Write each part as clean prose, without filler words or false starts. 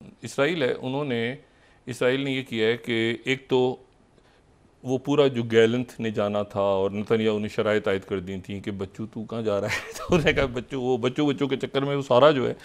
Israel है, Israel ने ये किया है कि एक तो वो पूरा जो गैलेंथ ने जाना था और नेतन्याहू ने शराइत आयद कर दी थी कि बच्चू तू कहाँ जा रहा है तो उन्होंने कहा बच्चों के चक्कर में वो सारा जो है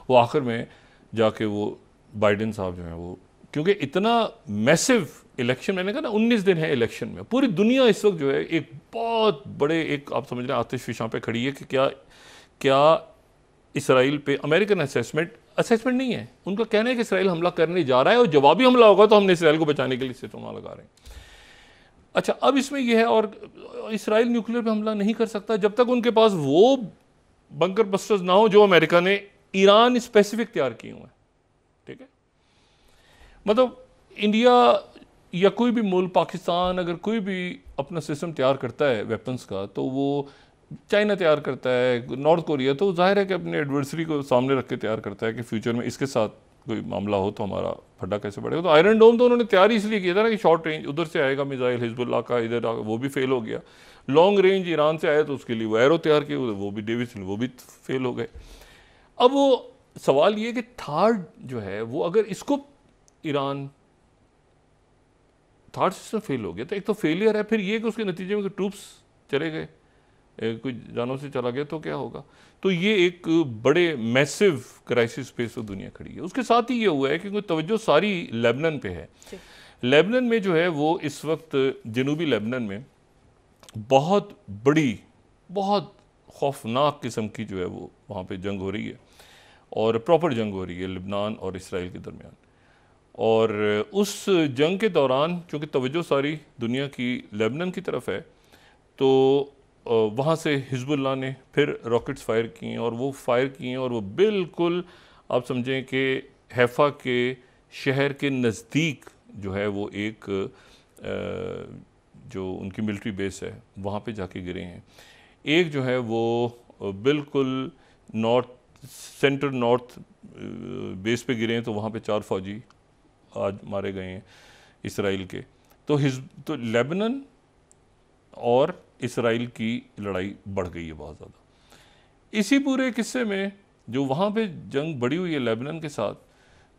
वो आखिर में जाके वो बाइडेन साहब जो हैं वो, क्योंकि इतना मैसिव इलेक्शन, मैंने कहा ना 19 दिन है इलेक्शन में, पूरी दुनिया इस वक्त जो है एक बहुत बड़े एक आप समझ रहे हैं आतिशफिशां पे खड़ी है कि क्या क्या इसराइल पे अमेरिकन असेसमेंट नहीं है, उनका कहना है कि इसराइल हमला करने जा रहा है और जवाबी हमला होगा तो हमने इसराइल को बचाने के लिए सितोना लगा रहे हैं। अच्छा, अब इसमें यह है, और इसराइल न्यूक्लियर पे हमला नहीं कर सकता जब तक उनके पास वो बंकर बस्टर्स ना हो जो अमेरिका ने ईरान स्पेसिफिक तैयार किए हुए हैं। ठीक है, मतलब इंडिया या कोई भी मुल्क, पाकिस्तान अगर कोई भी अपना सिस्टम तैयार करता है वेपन्स का, तो वो चाइना तैयार करता है, नॉर्थ कोरिया, तो जाहिर है कि अपने एडवर्सरी को सामने रख के तैयार करता है कि फ्यूचर में इसके साथ कोई मामला हो तो हमारा फड्डा कैसे बढ़ेगा। तो आयरन डोम तो उन्होंने तैयार इसलिए किया था ना कि शॉर्ट रेंज उधर से आएगा मिसाइल, हिजबुल्लाह का इधर वो भी फेल हो गया। लॉन्ग रेंज ईरान से आया तो उसके लिए वो एरो तैयार किए, वो भी डेविस, वो भी फेल हो गए। अब वो सवाल ये कि थर्ड जो है वो, अगर इसको ईरान थर्ड सिस्टम फेल हो गया तो एक तो फेलियर है, फिर ये कि उसके नतीजे में ट्रूप्स चले गए, कोई जानों से चला गया तो क्या होगा। तो ये एक बड़े मैसिव क्राइसिस पे तो दुनिया खड़ी है। उसके साथ ही ये हुआ है कि तवज्जो सारी लेबनान पे है। लेबनान में जो है वो इस वक्त जनूबी लेबनान में बहुत बड़ी, बहुत खौफनाक किस्म की जो है वो वहाँ पे जंग हो रही है, और प्रॉपर जंग हो रही है लेबनान और इसराइल के दरमियान। और उस जंग के दौरान चूँकि तवज्जो सारी दुनिया की लेबनान की तरफ है, तो वहाँ से हिजबुल्लाह ने फिर रॉकेट्स फायर किए, और वो फायर किए और वो बिल्कुल आप समझें कि हैफा के शहर के नज़दीक जो है वो एक जो उनकी मिलिट्री बेस है वहाँ पे जाके गिरे हैं। एक जो है वो बिल्कुल सेंटर नॉर्थ बेस पे गिरे हैं, तो वहाँ पे 4 फौजी आज मारे गए हैं इसराइल के। तो लेबनान और इसराइल की लड़ाई बढ़ गई है बहुत ज़्यादा। इसी पूरे किस्से में जो वहाँ पे जंग बढ़ी हुई है लेबनान के साथ,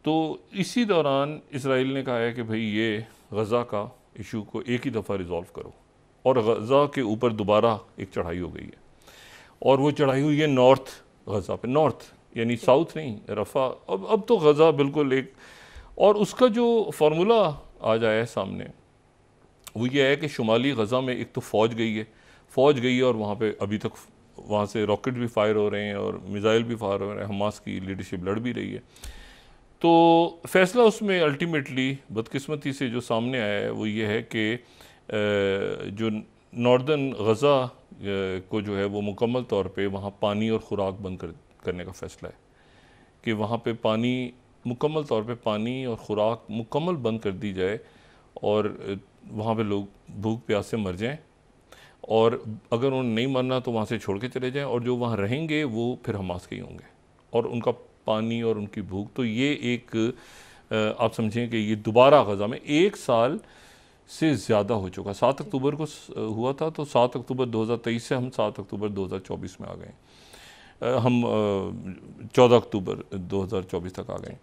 तो इसी दौरान इसराइल ने कहा है कि भाई ये गज़ा का इशू को एक ही दफ़ा रिज़ॉल्व करो, और गज़ा के ऊपर दोबारा एक चढ़ाई हो गई है, और वो चढ़ाई हुई है नॉर्थ गज़ा पे, नॉर्थ यानी साउथ नहीं, रफ़ा। अब तो गज़ा बिल्कुल एक, और उसका जो फार्मूला आ जाए सामने वो ये है कि शुमाली गज़ा में एक तो फ़ौज गई है और वहाँ पे अभी तक वहाँ से रॉकेट भी फायर हो रहे हैं और मिज़ाइल भी फायर हो रहे हैं, हमास की लीडरशिप लड़ भी रही है। तो फ़ैसला उसमें अल्टीमेटली बदकिस्मती से जो सामने आया है वो ये है कि जो नॉर्दर्न गज़ा को जो है वो मुकम्मल तौर पे वहाँ पानी और ख़ुराक बंद करने का फ़ैसला है कि वहाँ पे पानी मुकम्मल तौर पे पानी और ख़ुराक मुकम्मल बंद कर दी जाए, और वहाँ पे लोग भूख प्यास से मर जाएं, और अगर उन्हें नहीं मरना तो वहाँ से छोड़ के चले जाएं, और जो वहाँ रहेंगे वो फिर हमास के ही होंगे, और उनका पानी और उनकी भूख। तो ये एक आप समझें कि ये दोबारा गज़ा में 1 साल से ज़्यादा हो चुका। 7 अक्टूबर को हुआ था, तो 7 अक्टूबर 2023 से हम 7 अक्टूबर 2024 में आ गए, हम 14 अक्टूबर 2024 तक आ गए।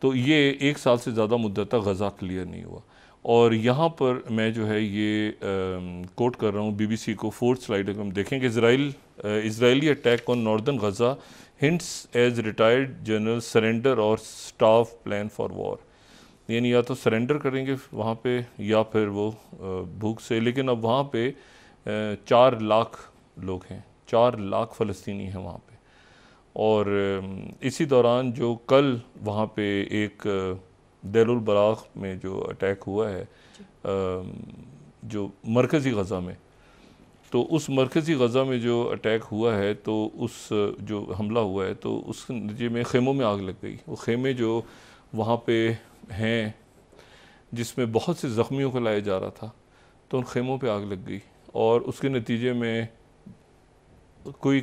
तो ये 1 साल से ज़्यादा मुद्दत तक गज़ा क्लियर नहीं हुआ। और यहाँ पर मैं जो है ये कोट कर रहा हूँ BBC को, 4th स्लाइड अगर हम देखें कि Israeli attack on northern Gaza hints as retired general surrender और स्टाफ प्लान फॉर वॉर, यानी या तो सरेंडर करेंगे वहाँ पे या फिर वो भूख से। लेकिन अब वहाँ पे 4 लाख लोग हैं, 4 लाख फ़लस्तीनी हैं वहाँ पे। और इसी दौरान जो कल वहाँ पे एक देरुल बलाग में जो अटैक हुआ है जो मरकज़ी गज़ा में, तो उस मरकज़ी गज़ा में जो अटैक हुआ है, तो उस जो हमला हुआ है, तो उस नतीजे में खेमों में आग लग गई। वो खेमे जो वहाँ पे हैं जिसमें बहुत से ज़ख्मियों को लाया जा रहा था, तो उन खेमों पे आग लग गई, और उसके नतीजे में कोई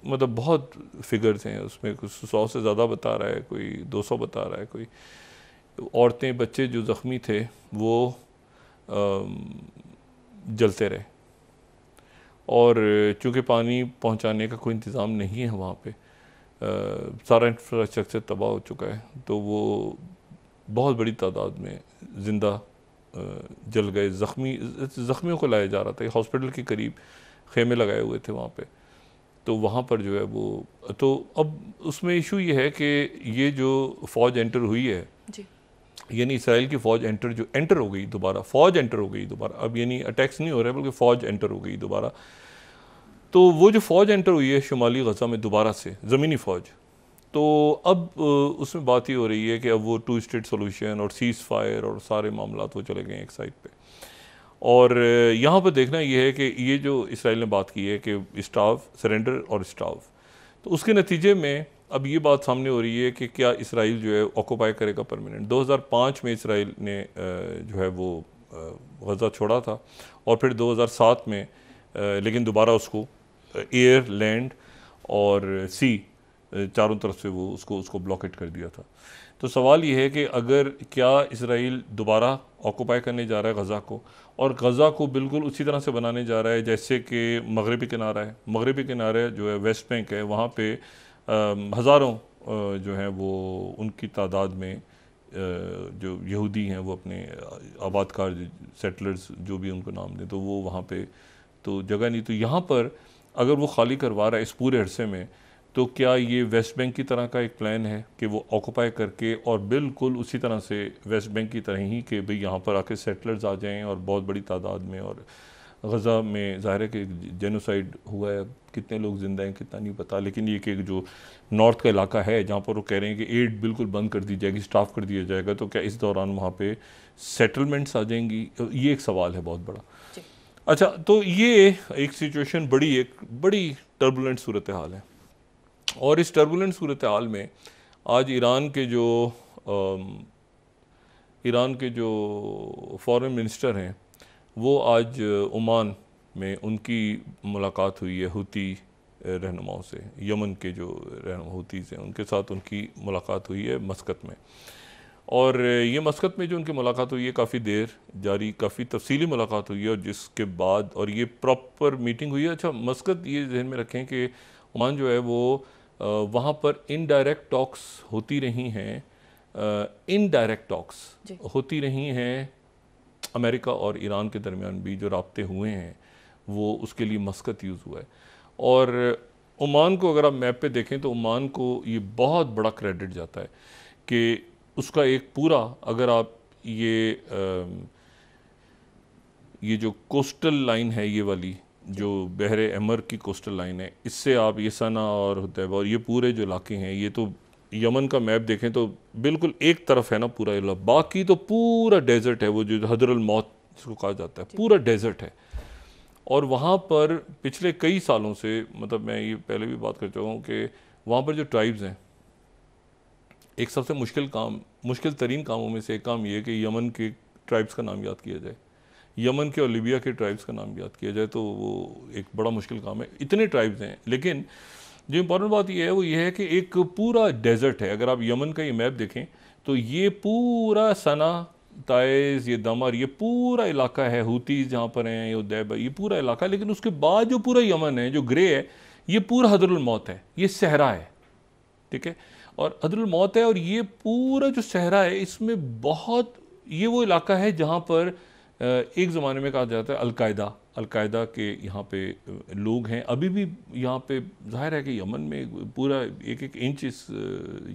मतलब बहुत फिगर्स हैं उसमें, कुछ 100 से ज़्यादा बता रहा है, कोई 200 बता रहा है, कोई औरतें बच्चे जो ज़ख्मी थे वो जलते रहे। और चूँकि पानी पहुँचाने का कोई इंतज़ाम नहीं है वहाँ पे, सारा इंफ्रास्ट्रक्चर तबाह हो चुका है, तो वो बहुत बड़ी तादाद में ज़िंदा जल गए, ज़ख्मियों को लाया जा रहा था। हॉस्पिटल के करीब खेमे लगाए हुए थे वहाँ पे, तो वहाँ पर जो है वो, तो अब उसमें इशू ये है कि ये जो फ़ौज एंटर हुई है, यानी इसराइल की फ़ौज एंटर हो गई दोबारा, फ़ौज एंटर हो गई दोबारा, अब यानी अटैक्स नहीं हो रहे बल्कि फ़ौज एंटर हो गई दोबारा। तो वो जो फ़ौज एंटर हुई है शुमाली गज़ा में दोबारा से, ज़मीनी फ़ौज, तो अब उसमें बात ये हो रही है कि अब वो 2 स्टेट सोल्यूशन और सीज़ फायर और सारे मामला वो चले गए एक साइड पे। और यहाँ पर देखना ये है कि ये जो इसराइल ने बात की है कि स्टाफ सरेंडर और स्टाफ, तो उसके नतीजे में अब ये बात सामने हो रही है कि क्या इसराइल जो है ऑक्यूपाई करेगा परमानेंट। 2005 में इसराइल ने जो है वो गज़ा छोड़ा था, और फिर 2007 में लेकिन दोबारा उसको एयर, लैंड और सी चारों तरफ से वो उसको ब्लॉकेट कर दिया था। तो सवाल ये है कि अगर क्या इसराइल दोबारा ऑक्यूपाई करने जा रहा है गज़ा को, और गज़ा को बिल्कुल उसी तरह से बनाने जा रहा है जैसे कि मगरबी किनारा है। मगरबी किनारे जो है वेस्ट बैंक है, वहाँ पे हज़ारों जो हैं वो उनकी तादाद में जो यहूदी हैं वो अपने आबादकार सेटलर्स जो भी उनको नाम दें, तो वो वहाँ पे तो जगह नहीं। तो यहाँ पर अगर वो खाली करवा रहा है इस पूरे अरसे में, तो क्या ये वेस्ट बैंक की तरह का एक प्लान है कि वो ऑक्यूपाई करके और बिल्कुल उसी तरह से वेस्ट बैंक की तरह ही कि भाई यहाँ पर आके सेटलर्स आ जाएं और बहुत बड़ी तादाद में, और गज़ा में ज़ाहिर है कि जेनोसाइड हुआ है, कितने लोग ज़िंदा हैं कितना नहीं पता, लेकिन ये कि जो नॉर्थ का इलाका है जहाँ पर वो कह रहे हैं कि एड बिल्कुल बंद कर दी जाएगी, स्टाफ कर दिया जाएगा, तो क्या इस दौरान वहाँ पे सेटलमेंट्स आ जाएंगी? ये एक सवाल है बहुत बड़ा। अच्छा, तो ये एक सिचुएशन एक बड़ी टर्बुलेंट सूरत हाल है, और इस टर्बुलेंट सूरत हाल में आज ईरान के जो फॉरेन मिनिस्टर हैं वो आज ओमान में उनकी मुलाकात हुई है हुती रहनुमाओं से, यमन के जो हुतीज़ हैं उनके साथ उनकी मुलाकात हुई है मस्कत में। और ये मस्कत में जो उनकी मुलाकात हुई है काफ़ी देर जारी, काफ़ी तफसीली मुलाकात हुई है, और जिसके बाद और ये प्रॉपर मीटिंग हुई है। अच्छा, मस्कत ये जहन में रखें कि ओमान जो है वो वहाँ पर इनडायरेक्ट टॉक्स होती रही हैं, इनडायरेक्ट टॉक्स होती रही हैं अमेरिका और ईरान के दरमियान भी, जो राब्ते हुए हैं वो उसके लिए मस्कत यूज़ हुआ है। और ओमान को अगर आप मैप पे देखें तो ओमान को ये बहुत बड़ा क्रेडिट जाता है कि उसका एक पूरा, अगर आप ये जो कोस्टल लाइन है, ये वाली जो बहरे अमर की कोस्टल लाइन है, इससे आप ये सना और हुदैबा और ये पूरे जो इलाके हैं, ये तो यमन का मैप देखें तो बिल्कुल एक तरफ है ना पूरा इलाका, बाकी तो पूरा डेजर्ट है, वो जो हदरुल मौत जिसको कहा जाता है, पूरा डेजर्ट है। और वहाँ पर पिछले कई सालों से, मतलब मैं ये पहले भी बात कर चुका हूँ कि वहाँ पर जो ट्राइब्स हैं, एक सबसे मुश्किल तरीन कामों में से एक काम ये है कि यमन के ट्राइब्स का नाम याद किया जाए, यमन के और लीबिया के ट्राइब्स का नाम याद किया जाए, तो वो एक बड़ा मुश्किल काम है। इतने ट्राइब्स हैं, लेकिन जो इम्पोर्टेंट बात ये है वो ये है कि एक पूरा डेजर्ट है। अगर आप यमन का ये मैप देखें तो ये पूरा सना, ताइज़, ये दमर, ये पूरा इलाका है, हुतीज़ जहाँ पर हैं, ये उदैबा, ये पूरा इलाका है। लेकिन उसके बाद जो पूरा यमन है, जो ग्रे है, ये पूरा हदरुल मौत है, ये सहरा है, ठीक है। और हदरुल मौत है, और ये पूरा जो सहरा है इसमें बहुत, ये वो इलाका है जहाँ पर एक ज़माने में कहा जाता है अलकायदा के यहाँ पे लोग हैं अभी भी यहाँ पे। जाहिर है कि यमन में पूरा एक इंच इस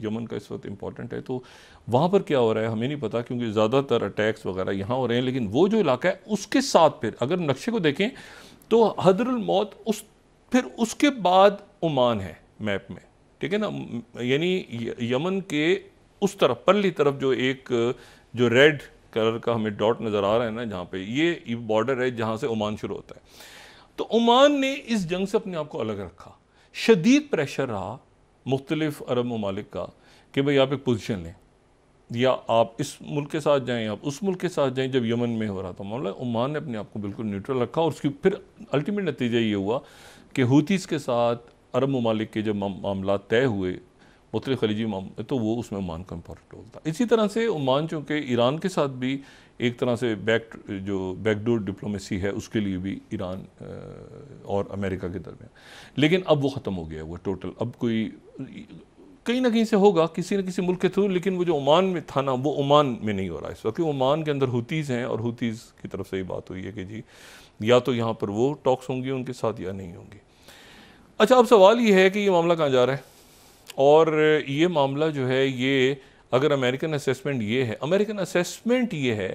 यमन का इस वक्त इम्पॉर्टेंट है, तो वहाँ पर क्या हो रहा है हमें नहीं पता, क्योंकि ज़्यादातर अटैक्स वगैरह यहाँ हो रहे हैं। लेकिन वो जो इलाका है उसके साथ फिर अगर नक्शे को देखें तो हदरुल मौत, फिर उसके बाद ओमान है मैप में, ठीक है ना। यानी यमन के उस तरफ परली तरफ जो रेड कलर का हमें डॉट नज़र आ रहा है ना, जहाँ पे ये बॉर्डर है जहाँ से ओमान शुरू होता है। तो ओमान ने इस जंग से अपने आप को अलग रखा। शदीद प्रेशर रहा मुख्तलिफ अरब ममालिक का कि भाई आप एक पोजीशन लें, या आप इस मुल्क के साथ जाएं, आप उस मुल्क के साथ जाएं। जब यमन में हो रहा था मामला, ओमान ने अपने आप को बिल्कुल न्यूट्रल रखा, और उसकी फिर अल्टीमेट नतीजा ये हुआ कि हुतीज़ के साथ अरब ममालिक के जब मामला तय हुए, मुख्तलिफ खलीजी तो वो उसमें ओमान का इम्पोर्टेंट रोल था। इसी तरह से ओमान चूँकि ईरान के साथ भी एक तरह से बैकडोर डिप्लोमेसी है, उसके लिए भी ईरान और अमेरिका के दरमियान, लेकिन अब वो ख़त्म हो गया है वो टोटल। अब कोई कहीं ना कहीं से होगा किसी न किसी मुल्क के थ्रू, लेकिन वो जो ओमान में था ना, वो ओमान में नहीं हो रहा है इस वक्त। ओमान के अंदर हुतीज़ हैं और हुतीज़ की तरफ से ये बात हुई है कि जी या तो यहाँ पर वो टॉक्स होंगी उनके साथ या नहीं होंगी। अच्छा, अब सवाल ये है कि ये मामला कहाँ जा रहा है, और ये मामला जो है ये अगर अमेरिकन असेसमेंट ये है, अमेरिकन असेसमेंट ये है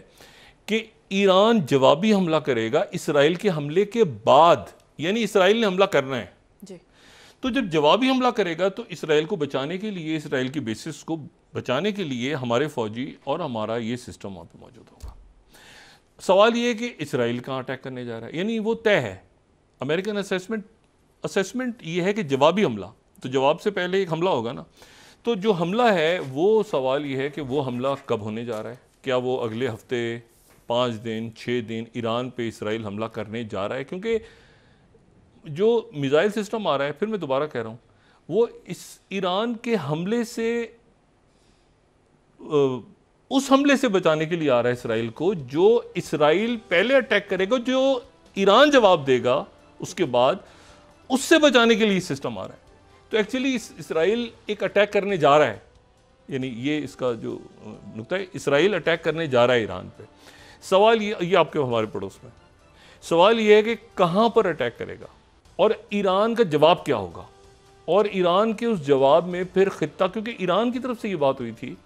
कि ईरान जवाबी हमला करेगा इसराइल के हमले के बाद, यानी इसराइल ने हमला करना है जी। तो जब जवाबी हमला करेगा तो इसराइल को बचाने के लिए, इसराइल की बेसिस को बचाने के लिए हमारे फौजी और हमारा ये सिस्टम वहाँ पे मौजूद होगा। सवाल ये है कि इसराइल कहाँ अटैक करने जा रहा है, यानी वो तय है। अमेरिकन असेसमेंट ये है कि जवाबी हमला, तो जवाब से पहले एक हमला होगा ना, तो जो हमला है वो सवाल ये है कि वो हमला कब होने जा रहा है। क्या वो अगले हफ्ते 5 दिन 6 दिन ईरान पे इसराइल हमला करने जा रहा है, क्योंकि जो मिसाइल सिस्टम आ रहा है, फिर मैं दोबारा कह रहा हूँ, वो इस ईरान के हमले से उस हमले से बचाने के लिए आ रहा है इसराइल को, जो इसराइल पहले अटैक करेगा, जो ईरान जवाब देगा उसके बाद, उससे बचाने के लिए सिस्टम आ रहा है। तो एक्चुअली इसराइल एक अटैक करने जा रहा है, यानी ये इसका जो नुक्ता है, इसराइल अटैक करने जा रहा है ईरान पे। सवाल ये आपके हमारे पड़ोस में, सवाल ये है कि कहाँ पर अटैक करेगा और ईरान का जवाब क्या होगा, और ईरान के उस जवाब में फिर खित्ता, क्योंकि ईरान की तरफ से ये बात हुई थी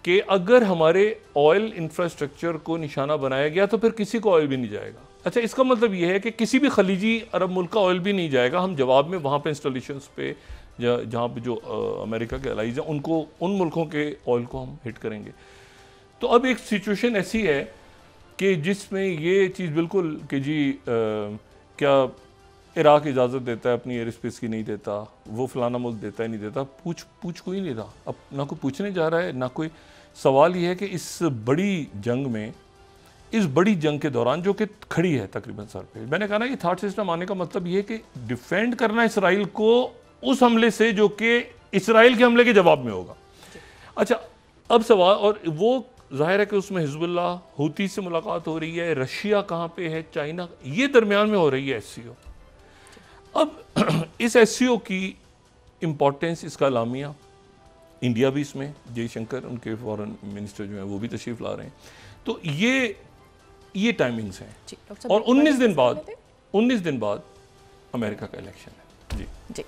कि अगर हमारे ऑयल इंफ्रास्ट्रक्चर को निशाना बनाया गया तो फिर किसी को ऑयल भी नहीं जाएगा। अच्छा, इसका मतलब यह है कि किसी भी खलीजी अरब मुल्क का ऑयल भी नहीं जाएगा, हम जवाब में वहाँ पे इंस्टॉलेशंस पे जहाँ पे जो अमेरिका के अलाइज हैं उनको, उन मुल्कों के ऑयल को हम हिट करेंगे। तो अब एक सिचुएशन ऐसी है कि जिसमें ये चीज़ बिल्कुल कि जी क्या इराक इजाज़त देता है अपनी एयर स्पेस की, नहीं देता, वो फलाना मुल्क देता है नहीं देता, पूछ कोई नहीं रहा, अब ना कोई पूछने जा रहा है ना कोई। सवाल ये है कि इस बड़ी जंग में, इस बड़ी जंग के दौरान जो कि खड़ी है तकरीबन सर पे, मैंने कहा ना ये थर्ड सिस्टम आने का मतलब ये है कि डिफेंड करना इसराइल को उस हमले से जो कि इसराइल के हमले के जवाब में होगा। अच्छा, अब सवाल, और वो जाहिर है कि उसमें हिजबुल्लाह, हूती से मुलाकात हो रही है, रशिया कहाँ पे है, चाइना, ये दरमियान में हो रही है SCO। अब इस SCO की इम्पोर्टेंस, इसका लामिया, इंडिया भी इसमें, जयशंकर उनके फॉरेन मिनिस्टर जो हैं वो भी तशरीफ़ ला रहे हैं, तो ये टाइमिंग्स हैं। और 19 दिन बाद अमेरिका का इलेक्शन है जी।